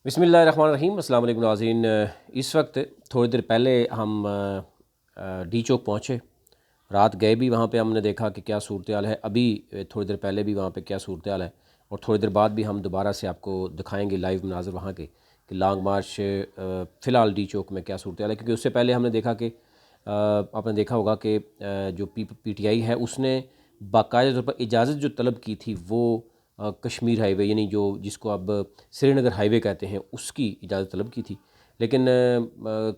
बिस्मिल्लाहिर्रहमानिर्रहीम। अस्सलाम वालेकुम नाज़रीन। इस वक्त थोड़ी देर पहले हम डी चौक पहुँचे। रात गए भी वहाँ पे, हमने देखा कि क्या सूरत हाल है। अभी थोड़ी देर पहले भी वहाँ पे क्या सूरत हाल है, और थोड़ी देर बाद भी हम दोबारा से आपको दिखाएंगे लाइव मनाज़र वहाँ के कि लॉन्ग मार्च फ़िलहाल डी चौक में क्या सूरत हाल है। क्योंकि उससे पहले हमने देखा कि आपने देखा होगा कि जो PTI है उसने बाकायदा तौर पर इजाज़त जो तलब की थी वो कश्मीर हाईवे यानी जो जिसको अब श्रीनगर हाईवे कहते हैं उसकी इजाज़त तलब की थी। लेकिन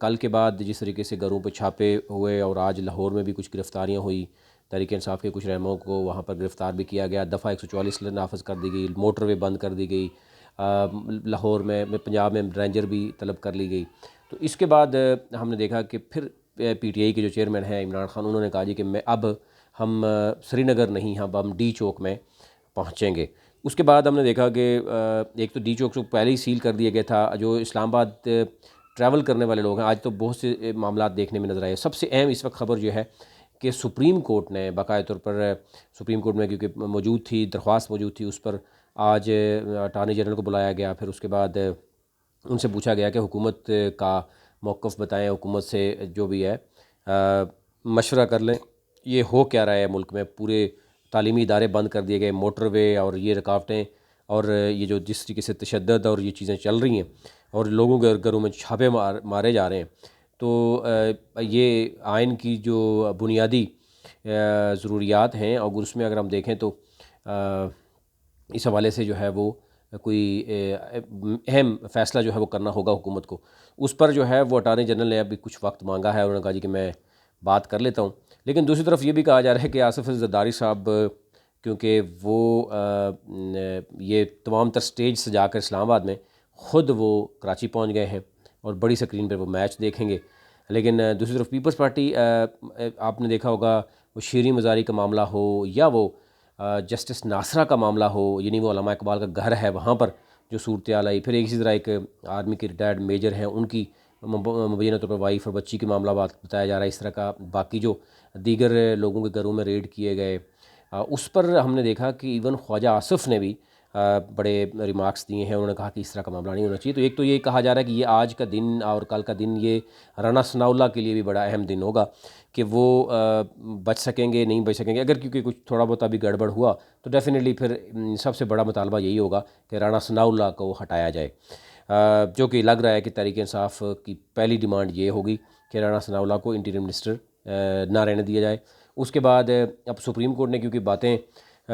कल के बाद जिस तरीके से घरों पर छापे हुए और आज लाहौर में भी कुछ गिरफ़्तारियाँ हुई, तहरीक इंसाफ के कुछ रहनुमाओं को वहाँ पर गिरफ़्तार भी किया गया, दफ़ा 144 नाफज कर दी गई, मोटरवे बंद कर दी गई, लाहौर में पंजाब में रेंजर भी तलब कर ली गई। तो इसके बाद हमने देखा कि फिर PTI के जो चेयरमैन हैं इमरान खान, उन्होंने कहा जी कि मैं अब हम श्रीनगर नहीं, हम डी चौक में पहुँचेंगे। उसके बाद हमने देखा कि एक तो डी चौक को पहले ही सील कर दिया गया था। जो इस्लामाबाद ट्रैवल करने वाले लोग हैं, आज तो बहुत से मामलात देखने में नज़र आए। सबसे अहम इस वक्त ख़बर जो है कि सुप्रीम कोर्ट ने बाकायदा तौर पर सुप्रीम कोर्ट में क्योंकि मौजूद थी, दरख्वास्त मौजूद थी, उस पर आज अटार्नी जनरल को बुलाया गया। फिर उसके बाद उनसे पूछा गया कि हुकूमत का मौक़िफ़ बताएं, हुकूमत से जो भी है मशवरा कर लें, ये हो क्या रहा है मुल्क में। पूरे तालीमी इदारे बंद कर दिए गए, मोटरवे और ये रुकावटें और ये जो जिस तरीके से तशद्दुद और ये चीज़ें चल रही हैं और लोगों के घरों में छापे मारे जा रहे हैं, तो ये आइन की जो बुनियादी ज़रूरियात हैं और उसमें अगर हम देखें तो इस हवाले से जो है वो कोई अहम फ़ैसला जो है वो करना होगा हुकूमत को। उस पर जो है वो अटार्नी जनरल ने अभी कुछ वक्त मांगा है। उन्होंने कहा जी कि मैं बात कर लेता हूँ। लेकिन दूसरी तरफ ये भी कहा जा रहा है कि आसिफ ज़रदारी साहब, क्योंकि वो ये तमाम तर स्टेज सजा कर इस्लामाबाद में ख़ुद वो कराची पहुँच गए हैं और बड़ी स्क्रीन पर वो मैच देखेंगे। लेकिन दूसरी तरफ पीपल्स पार्टी, आपने देखा होगा वो शीरी मज़ारी का मामला हो या वो जस्टिस नासरा का मामला हो, यानी वो अल्लामा इकबाल का घर है वहाँ पर जो सूरत हाल आई। फिर इसी तरह एक आर्मी के रिटायर्ड मेजर हैं, उनकी मुबैना तौर पर वाइफ और बच्ची के मामला बताया जा रहा है। इस तरह का बाकी जो दीगर लोगों के घरों में रेड किए गए, उस पर हमने देखा कि इवन ख्वाजा आसिफ ने भी बड़े रिमार्क्स दिए हैं। उन्होंने कहा कि इस तरह का मामला नहीं होना चाहिए। तो एक तो ये कहा जा रहा है कि ये आज का दिन और कल का दिन ये राना सनाउल्लाह के लिए भी बड़ा अहम दिन होगा कि वो बच सकेंगे नहीं बच सकेंगे। अगर क्योंकि कुछ थोड़ा बहुत अभी गड़बड़ हुआ तो डेफिनेटली फिर सबसे बड़ा मुतालबा यही होगा कि राना सनाउल्लाह को हटाया जाए, जो कि लग रहा है कि तहरीक इंसाफ की पहली डिमांड ये होगी कि राना सनाउल्लाह को इंटीरियम मिनिस्टर ना रहने दिया जाए। उसके बाद अब सुप्रीम कोर्ट ने क्योंकि बातें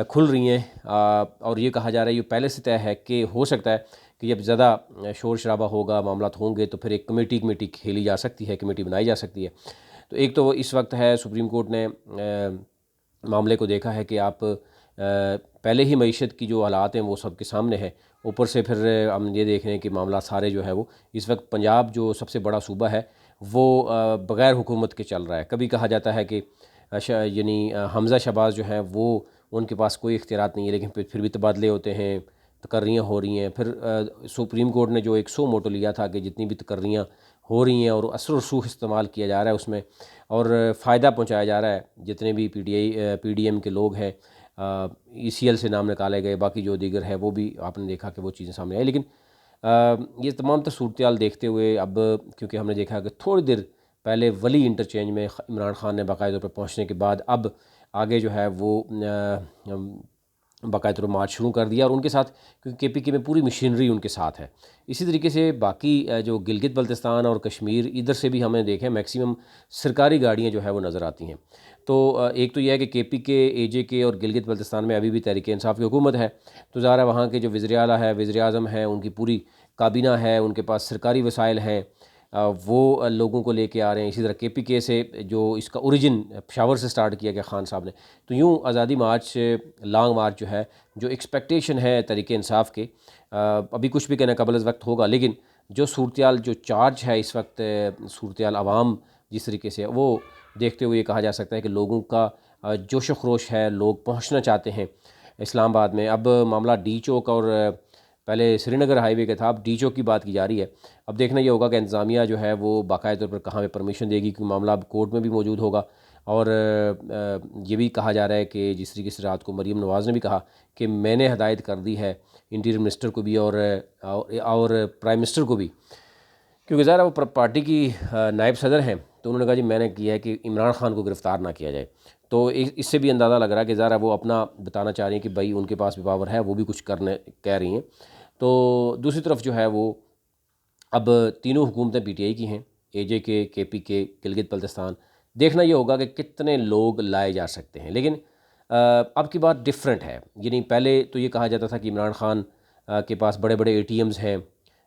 खुल रही हैं और ये कहा जा रहा है, ये पहले से तय है कि हो सकता है कि जब ज़्यादा शोर शराबा होगा, मामला होंगे, तो फिर एक कमेटी खेली जा सकती है, कमेटी बनाई जा सकती है। तो एक तो इस वक्त है सुप्रीम कोर्ट ने मामले को देखा है कि आप पहले ही मईशत की जो हालात हैं वो सबके सामने है, ऊपर से फिर हम ये देख रहे हैं कि मामला सारे जो है वो इस वक्त पंजाब जो सबसे बड़ा सूबा है वो बग़ैर हुकूमत के चल रहा है। कभी कहा जाता है कि यानी हमज़ा शहबाज जो है वो उनके पास कोई इख्तियारात नहीं है, लेकिन फिर भी तबादले होते हैं, तकर्रियाँ हो रही हैं। फिर सुप्रीम कोर्ट ने जो एक सो मोटो लिया था कि जितनी भी तकर्रियाँ हो रही हैं और असर रसूख इस्तेमाल किया जा रहा है उसमें और फ़ायदा पहुंचाया जा रहा है जितने भी PDM के लोग हैं, ECL से नाम निकाले गए, बाकी जो दीगर है वो भी आपने देखा कि वो चीज़ें सामने आई। लेकिन ये तमाम तो सूरत हाल देखते हुए अब क्योंकि हमने देखा कि थोड़ी देर पहले वली इंटरचेंज में इमरान खान ने बाकायदा तौर पर पहुँचने के बाद अब आगे जो है वो बाकायदा तौर पर मार्च शुरू कर दिया और उनके साथ क्योंकि KPK में पूरी मशीनरी उनके साथ है। इसी तरीके से बाकी जो गिलगित बल्तिस्तान और कश्मीर इधर से भी हमें देखें मैक्सिमम सरकारी गाड़ियाँ जो है वो नज़र आती हैं। तो एक तो यह है कि KPK, AJK और गिलगित बल्तिस्तान में अभी भी तहरीक इंसाफ की हुकूमत है, तो ज़ाहिर है वहाँ के जो वज़ीर आला है, वज़ीर आज़म है, उनकी पूरी काबीना है, उनके पास सरकारी वसाइल हैं, वो लोगों को लेके आ रहे हैं। इसी तरह KPK से जो इसका ओरिजिन पेशावर से स्टार्ट किया गया खान साहब ने, तो यूँ आज़ादी मार्च, लॉन्ग मार्च जो है, जो एक्सपेक्टेशन है तहरीक इंसाफ के, अभी कुछ भी कहना कबल वक्त होगा, लेकिन जो सूरत हाल जो चार्ज है इस वक्त सूरत हाल आवाम जिस तरीके से वो देखते हुए कहा जा सकता है कि लोगों का जोश खरोश है, लोग पहुँचना चाहते हैं इस्लामाबाद में। अब मामला डी चौक और पहले श्रीनगर हाईवे का था, अब डी चौक की बात की जा रही है। अब देखना ये होगा कि इंतज़ामिया जो है वो बाकायदा तौर पर कहाँ पे परमिशन देगी, क्योंकि मामला अब कोर्ट में भी मौजूद होगा। और ये भी कहा जा रहा है कि जिस तरीके से रात को मरीम नवाज़ ने भी कहा कि मैंने हदायत कर दी है इंटीरियर मिनिस्टर को भी और प्राइम मिनिस्टर को भी, क्योंकि ज़रा वो पार्टी की नायब सदर हैं, तो उन्होंने कहा जी मैंने किया है कि इमरान खान को गिरफ़्तार ना किया जाए। तो इससे भी अंदाज़ा लग रहा है कि ज़रा वो अपना बताना चाह रही हैं कि भाई उनके पास भी पावर है, वो भी कुछ करने कह रही हैं। तो दूसरी तरफ जो है वो अब तीनों हुकूमतें पीटीआई की हैं, एजेके, केपीके, गिलगित बल्तिस्तान। देखना ये होगा कि कितने लोग लाए जा सकते हैं। लेकिन अब की बात डिफरेंट है। यानी पहले तो ये कहा जाता था कि इमरान खान के पास बड़े बड़े एटीएम्स हैं,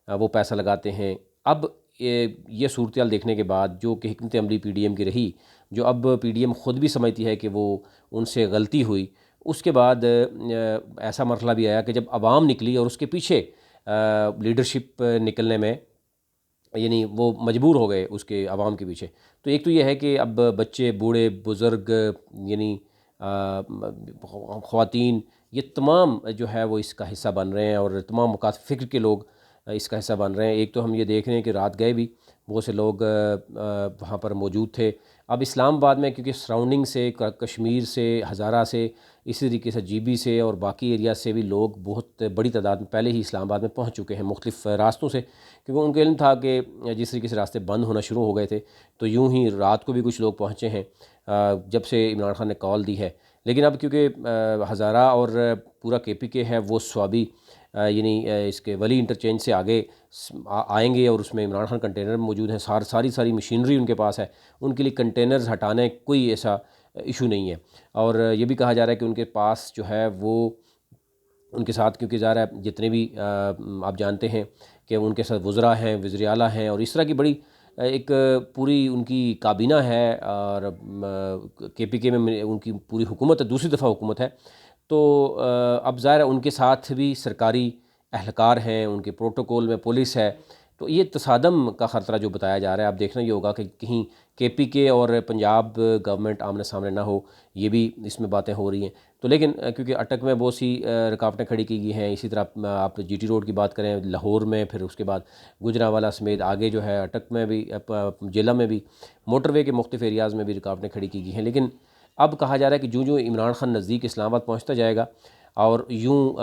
वो पैसा लगाते हैं। अब ये सूरत देखने के बाद जो कि हिकमत अमली पीडीएम की रही, जो अब पीडीएम ख़ुद भी समझती है कि वो उनसे गलती हुई, उसके बाद ऐसा मरहला भी आया कि जब आवाम निकली और उसके पीछे लीडरशिप निकलने में, यानी वो मजबूर हो गए उसके आवाम के पीछे। तो एक तो ये है कि अब बच्चे, बूढ़े, बुज़ुर्ग, यानी ख़वातीन, ये तमाम जो है वो इसका हिस्सा बन रहे हैं और तमाम मकासद फ़िक्र के लोग इसका हिस्सा बन रहे हैं। एक तो हम ये देख रहे हैं कि रात गए भी बहुत से लोग वहाँ पर मौजूद थे। अब इस्लामाबाद में क्योंकि सराउंडिंग से, कश्मीर से, हज़ारा से, इसी तरीके से जीबी से और बाकी एरिया से भी लोग बहुत बड़ी तादाद में पहले ही इस्लामाबाद में पहुँच चुके हैं मुख्तलिफ़ रास्तों से, क्योंकि उनको इल्म था कि जिस तरीके से रास्ते बंद होना शुरू हो गए थे, तो यूँ ही रात को भी कुछ लोग पहुँचे हैं जब से इमरान खान ने कॉल दी है। लेकिन अब क्योंकि हज़ारा और पूरा केपीके है वो स्वाबी, यानी इसके वली इंटरचेंज से आगे आएंगे और उसमें इमरान खान कंटेनर मौजूद हैं, सारी मशीनरी उनके पास है, उनके लिए कंटेनर्स हटाने कोई ऐसा इशू नहीं है। और ये भी कहा जा रहा है कि उनके पास जो है वो उनके साथ, क्योंकि ज़ाहिर है जितने भी आप जानते हैं कि उनके साथ वज़रा हैं, वज़ीर आला हैं और इस तरह की बड़ी एक पूरी उनकी काबीना है और केपीके में उनकी पूरी हुकूमत है, दूसरी दफ़ा हुकूमत है। तो अब ज़ाहिर है उनके साथ भी सरकारी एहलकार हैं, उनके प्रोटोकॉल में पुलिस है, तो ये तसादम का ख़तरा जो बताया जा रहा है, अब देखना ये होगा कि कहीं केपीके और पंजाब गवर्नमेंट आमने सामने ना हो, ये भी इसमें बातें हो रही हैं। तो लेकिन क्योंकि अटक में बहुत सी रुकावटें खड़ी की गई हैं, इसी तरह आप जीटी रोड की बात करें लाहौर में, फिर उसके बाद गुजरांवाला समेत आगे जो है अटक में भी, जिला में भी, मोटरवे के मुख्तलिफ एरियाज़ में भी रुकावटें खड़ी की गई हैं। लेकिन अब कहा जा रहा है कि जो इमरान खान नज़दीक इस्लामाबाद पहुँचता जाएगा और यूँ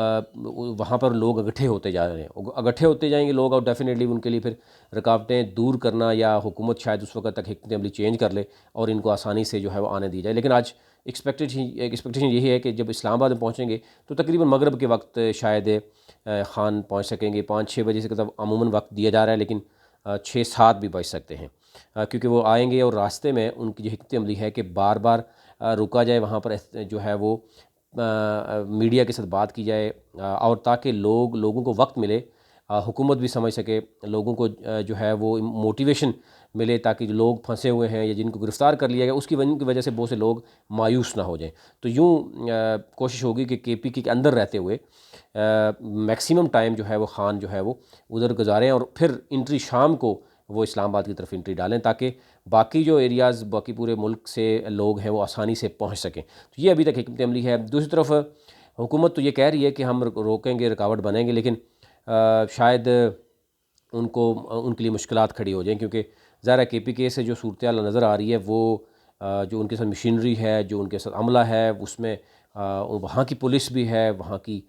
वहाँ पर लोग इकट्ठे होते जा रहे हैं, इकट्ठे होते जाएंगे लोग, और डेफिनेटली उनके लिए फिर रुकावटें दूर करना, या हुकूमत शायद उस वक्त तक हिकमत अमली चेंज कर ले और इनको आसानी से जो है वो आने दी जाए। लेकिन आज एक्सपेक्टेशन यही है कि जब इस्लामाबाद में पहुँचेंगे तो तकरीबन मगरब के वक्त शायद खान पहुँच सकेंगे। 5-6 बजे से मतलब अमूमन वक्त दिया जा रहा है, लेकिन 6-7 भी बज सकते हैं, क्योंकि वो आएंगे और रास्ते में उनकी जो हिकमत अमली है कि बार बार रुका जाए, वहाँ पर जो है वो मीडिया के साथ बात की जाए, और ताकि लोगों को वक्त मिले, हुकूमत भी समझ सके, लोगों को जो है वो मोटिवेशन मिले, ताकि जो लोग फंसे हुए हैं या जिनको गिरफ़्तार कर लिया गया उसकी वजह से बहुत से लोग मायूस ना हो जाएं। तो यूँ कोशिश होगी कि केपीके के अंदर रहते हुए मैक्सिमम टाइम जो है वो खान जो है वो उधर गुजारें और फिर इंट्री शाम को वो इस्लामाबाद की तरफ इंट्री डालें, ताकि बाकी जो एरियाज़, बाकी पूरे मुल्क से लोग हैं वो आसानी से पहुँच सकें। तो ये अभी तक हिकमत अमली है। दूसरी तरफ हुकूमत तो ये कह रही है कि हम रोकेंगे, रुकावट बनेंगे, लेकिन शायद उनके लिए मुश्किलात खड़ी हो जाएं, क्योंकि ज़ाहिर है केपीके से जो सूरत हाल नज़र आ रही है वो जो उनके साथ मशीनरी है, जो उनके साथ अमला है, उसमें वहाँ की पुलिस भी है, वहाँ की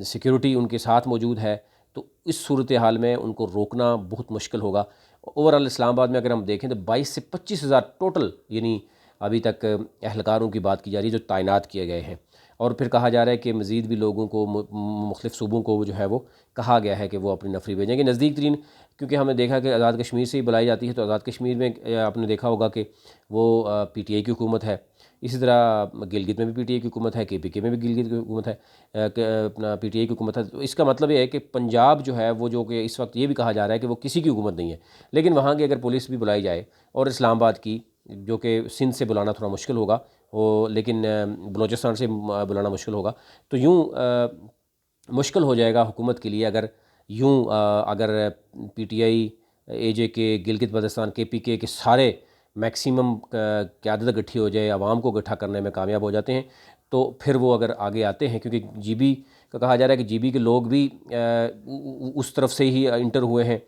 सिक्योरिटी उनके साथ मौजूद है। तो इस सूरत हाल में उनको रोकना बहुत मुश्किल होगा। ओवरऑल इस्लामाबाद में अगर हम देखें तो 22 से 25,000 टोटल, यानी अभी तक एहलकारों की बात की जा रही है जो तैनात किए गए हैं। और फिर कहा जा रहा है कि मज़ीद भी लोगों को, मुख्तलिफ़ सूबों को जो है वो कहा गया है कि वो अपनी नफरी भेजेंगे नज़दीक तरीन, क्योंकि हमने देखा कि आज़ाद कश्मीर से ही बुलाई जाती है। तो आज़ाद कश्मीर में आपने देखा होगा कि वो पीटीआई की हुकूमत है, इसी तरह गिलगित में भी पीटीआई की हुकूमत है, केपीके में भी गिलगित की हुकूमत है, अपना पीटीआई की हुकूमत है। तो इसका मतलब ये है कि पंजाब जो है वो, जो कि इस वक्त ये भी कहा जा रहा है कि वो किसी की हुकूमत नहीं है, लेकिन वहाँ की अगर पुलिस भी बुलाई जाए, और इस्लामाबाद की, जो कि सिंध से बुलाना थोड़ा मुश्किल होगा, वो लेकिन बलूचिस्तान से बुलाना मुश्किल होगा, तो यूँ मुश्किल हो जाएगा हुकूमत के लिए अगर PTI, AJK, Gilgit Baltistan, KPK के सारे मैक्सिमम क़यादत इकट्ठी हो जाए, आवाम को इकट्ठा करने में कामयाब हो जाते हैं, तो फिर वो अगर आगे आते हैं, क्योंकि जीबी का कहा जा रहा है कि जीबी के लोग भी उस तरफ से ही इंटर हुए हैं,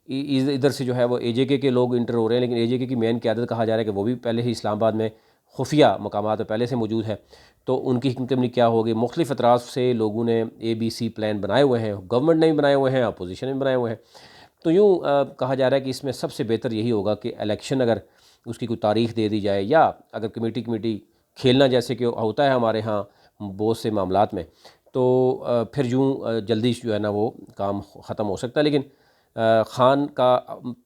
इधर से जो है वो एजेके के लोग इंटर हो रहे हैं, लेकिन एजेके की मेन क़यादत कहा जा रहा है कि वो भी पहले ही इस्लामाबाद में खुफिया मकामात पर पहले से मौजूद है, तो उनकी हिकमत क्या होगी। मुख्तलिफ़ अतराफ़ से लोगों ने ABC प्लान बनाए हुए हैं, गवर्नमेंट ने भी बनाए हुए हैं, अपोजिशन ने भी बनाए हुए हैं। तो यूँ कहा जा रहा है कि इसमें सबसे बेहतर यही होगा कि इलेक्शन अगर उसकी कोई तारीख़ दे दी जाए, या अगर कमेटी खेलना जैसे कि होता है हमारे यहाँ बहुत से मामलात में, तो फिर यूँ जल्दी जो है ना वो काम ख़त्म हो सकता है। लेकिन ख़ान का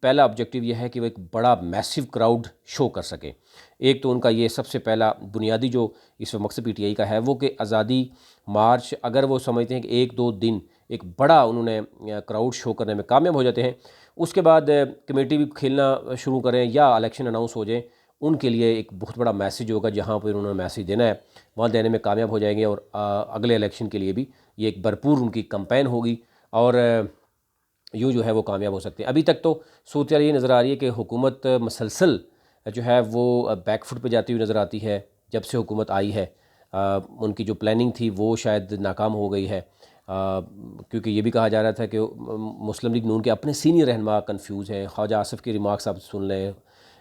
पहला ऑब्जेक्टिव यह है कि वो एक बड़ा मैसिव क्राउड शो कर सकें। एक तो उनका ये सबसे पहला बुनियादी जो इस वक्त मकसद PTI का है वो कि आज़ादी मार्च अगर वो समझते हैं कि 1-2 दिन एक बड़ा उन्होंने क्राउड शो करने में कामयाब हो जाते हैं, उसके बाद कमेटी भी खेलना शुरू करें या इलेक्शन अनाउंस हो जाए, उनके लिए एक बहुत बड़ा मैसेज होगा। जहाँ पर उन्होंने मैसेज देना है वहाँ देने में कामयाब हो जाएंगे, और अगले इलेक्शन के लिए भी ये एक भरपूर उनकी कैंपेन होगी, और यूँ जो है वो कामयाब हो सकते हैं। अभी तक तो सूरत ये नज़र आ रही है कि हुकूमत मसलसल जो है वो बैकफुट पे जाती हुई नज़र आती है। जब से हुकूमत आई है उनकी जो प्लानिंग थी वो शायद नाकाम हो गई है, क्योंकि ये भी कहा जा रहा था कि मुस्लिम लीग नून के अपने सीनियर रहनुमा कन्फ्यूज़ हैं। ख्वाजा आसिफ के रिमार्क्स आप सुन लें,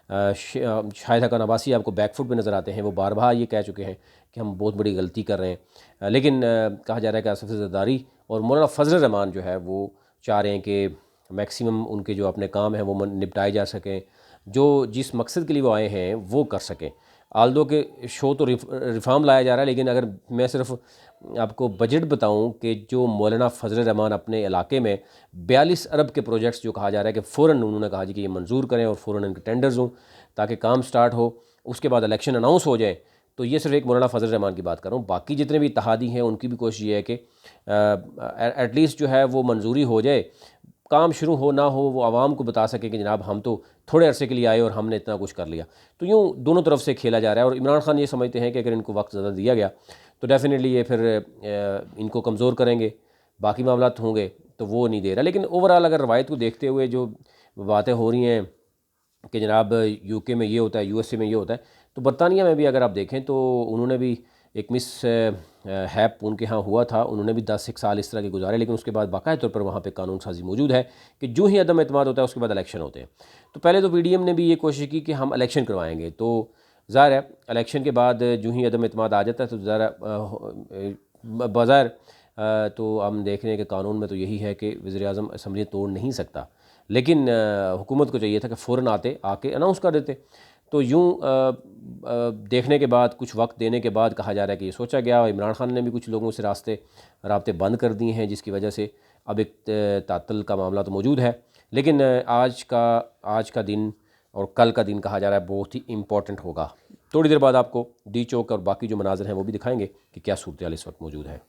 शाहिद हसन अब्बासी आपको बैकफुट पे नज़र आते हैं। वो बार बार ये कह चुके हैं कि हम बहुत बड़ी गलती कर रहे हैं, लेकिन कहा जा रहा है कि आसिफ ज़रदारी और मौलाना फजल रहमान जो है वो चाह रहे हैं कि मैक्सिमम उनके जो अपने काम हैं वो निपटाए जा सकें, जो जिस मकसद के लिए वो आए हैं वो कर सकें। आल्दो के शो तो रिफॉर्म लाया जा रहा है, लेकिन अगर मैं सिर्फ आपको बजट बताऊं कि जो मौलाना फजल रहमान अपने इलाके में 42 अरब के प्रोजेक्ट्स जो कहा जा रहा है कि फ़ौरन उन्होंने कहा जी कि ये मंजूर करें और फ़ौरन इनके टेंडर्स हों ताकि काम स्टार्ट हो, उसके बाद इलेक्शन अनाउंस हो जाए। तो ये सिर्फ एक मौलाना फजल रहमान की बात कर रहा हूँ। बाकी जितने भी इत्तेहादी हैं उनकी भी कोशिश ये है कि एटलीस्ट जो है वो मंजूरी हो जाए, काम शुरू हो ना हो वो आवाम को बता सके कि जनाब हम तो थोड़े अरसे के लिए आए और हमने इतना कुछ कर लिया। तो यूँ दोनों तरफ से खेला जा रहा है, और इमरान खान ये समझते हैं कि अगर इनको वक्त ज़्यादा दिया गया तो डेफिनेटली ये फिर इनको कमज़ोर करेंगे, बाकी मामला होंगे तो वो नहीं दे रहा। लेकिन ओवरऑल अगर रवायत को देखते हुए जो बातें हो रही हैं कि जनाब UK में ये होता है, USA में ये होता है, तो बरतानिया में भी अगर आप देखें तो उन्होंने भी एक मिस हैप उनके यहाँ हुआ था, उन्होंने भी 10 साल इस तरह के गुजारे, लेकिन उसके बाद बाकायदा तौर पर वहाँ पे कानून साजी मौजूद है कि जो ही अदम एतमाद होता है उसके बाद इलेक्शन होते हैं। तो पहले तो PDM ने भी ये कोशिश की कि हम इलेक्शन करवाएंगे, तो ज़ाहिर है इलेक्शन के बाद जो ही अदम एतमाद आ जाता है तो ज़रा बाज़ार तो हम देख रहे हैं कि कानून में तो यही है कि वज़ीर-ए-आज़म असम्बली तोड़ नहीं सकता, लेकिन हुकूमत को चाहिए था कि फ़ौरन आके अनाउंस कर देते। तो यूँ देखने के बाद कुछ वक्त देने के बाद कहा जा रहा है कि ये सोचा गया, और इमरान खान ने भी कुछ लोगों से रास्ते बंद कर दिए हैं, जिसकी वजह से अब एक तातल का मामला तो मौजूद है। लेकिन आज का दिन और कल का दिन कहा जा रहा है बहुत ही इम्पोर्टेंट होगा। थोड़ी देर बाद आपको D चौक और बाकी जो मनाज़र हैं वो भी दिखाएंगे कि क्या सूरत हाल इस वक्त मौजूद है।